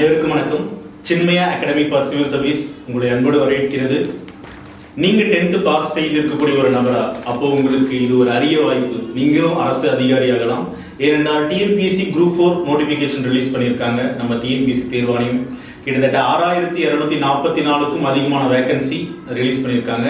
அனைவருக்கும் வணக்கம். Chinmaya academy for civil service உங்களுடைய அன்போடு வரவேற்கிறது. நீங்கள் 10th பாஸ் செய்திருக்கக்கூடிய ஒரு நபரா, அப்போ உங்களுக்கு இது ஒரு அரிய வாய்ப்பு. நீங்களும் அரசு அதிகாரி ஆகலாம். ஏனென்றால் டிஎன்பிஎஸ்சி குரூப் 4 நோட்டிஃபிகேஷன் ரிலீஸ் பண்ணியிருக்காங்க. நம்ம டிஎன்பிஎஸ்சி தேர்வாணையம் கிட்டத்தட்ட 6244க்கும் அதிகமான வேகன்சி ரிலீஸ் பண்ணியிருக்காங்க.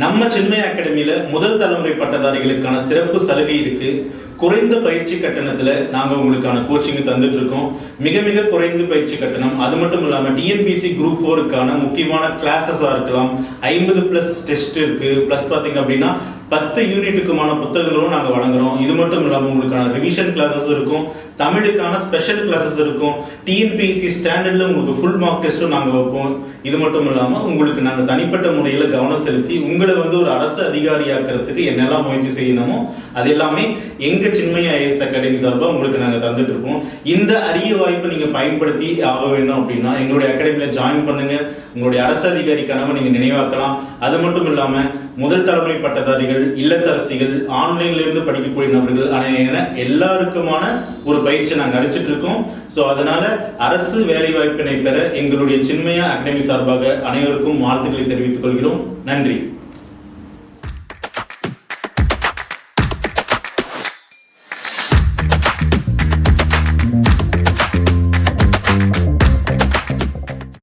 நம்ம சின்மயா அகாடமியில் முதல் தலைமுறை பட்டதாரிகளுக்கான சிறப்பு சலுகை இருக்குது. குறைந்த பயிற்சி கட்டணத்தில் நாங்கள் உங்களுக்கான கோச்சிங் தந்துட்டு இருக்கோம். மிக மிக குறைந்த பயிற்சி கட்டணம். அது மட்டும் இல்லாமல் டிஎன்பிஎஸ்சி குரூப் 4க்கான முக்கியமான கிளாஸஸாக இருக்கலாம். 50+ டெஸ்ட் இருக்குது. ப்ளஸ் பார்த்தீங்க அப்படின்னா 10 யூனிட்டுக்குமான புத்தகங்களும் நாங்கள் வழங்குறோம். இது மட்டும் இல்லாமல் உங்களுக்கான ரிவிஷன் கிளாஸஸ் இருக்கும். தமிழுக்கான ஸ்பெஷல் கிளாஸஸ் இருக்கும். டிஎன்பிஎஸ்சி ஸ்டாண்டர்டில் உங்களுக்கு ஃபுல் மார்க் டெஸ்ட்டும் நாங்கள் வைப்போம். இது மட்டும் இல்லாமல் உங்களுக்கு நாங்கள் தனிப்பட்ட முறையில் கவனம் செலுத்தி உங்களை ஒரு அரசு அதிகாரியாக்கிறதுக்கு என்னெல்லாம் முயற்சி செய்யணுமோ அது எல்லாமே எங்கள் சின்மயா ஐஏஎஸ் அகாடமி சார்பாக உங்களுக்கு நாங்கள் தந்துட்டு இருக்கோம். இந்த அரிய வாய்ப்பை நீங்கள் பயன்படுத்தி ஆக வேண்டும் அப்படின்னா எங்களுடைய அகாடமியில் ஜாயின் பண்ணுங்கள். உங்களுடைய அரசு அதிகாரி கனவை நீங்கள் நினைவாக்கலாம். அது மட்டும் இல்லாமல் முதல் தலைமுறை பட்டதாரிகள், இல்லத்தரசிகள், ஆன்லைன்லேருந்து படிக்கக்கூடிய நபர்கள் என எல்லாருக்குமான ஒரு பயிற்சி நாங்கள் அளிச்சிட்டு இருக்கோம். ஸோ அதனால அரசு வேலைவாய்ப்பினை பெற எங்களுடைய சின்மயா அகாடமி சார்பாக அனைவருக்கும் வாழ்த்துக்களை தெரிவித்துக் கொள்கிறோம். நன்றி.